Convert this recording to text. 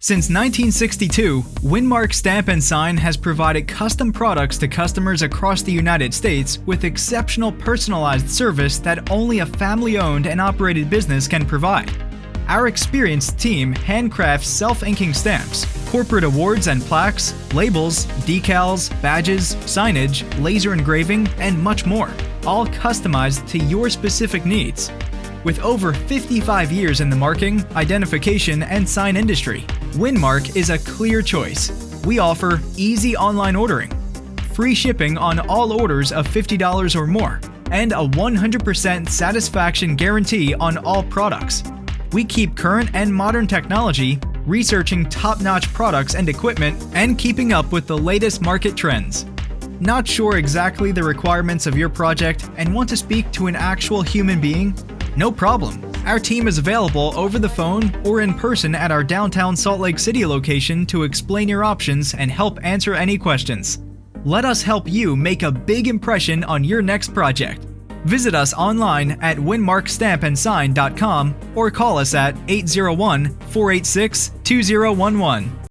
Since 1962, Winmark Stamp and Sign has provided custom products to customers across the United States with exceptional personalized service that only a family-owned and operated business can provide. Our experienced team handcrafts self-inking stamps, corporate awards and plaques, labels, decals, badges, signage, laser engraving, and much more, all customized to your specific needs. With over 55 years in the marking, identification, and sign industry, Winmark is a clear choice. We offer easy online ordering, free shipping on all orders of $50 or more, and a 100% satisfaction guarantee on all products. We keep current and modern technology, researching top-notch products and equipment, and keeping up with the latest market trends. Not sure exactly the requirements of your project and want to speak to an actual human being? No problem. Our team is available over the phone or in person at our downtown Salt Lake City location to explain your options and help answer any questions. Let us help you make a big impression on your next project. Visit us online at winmarkstampandsign.com or call us at 801-486-2011.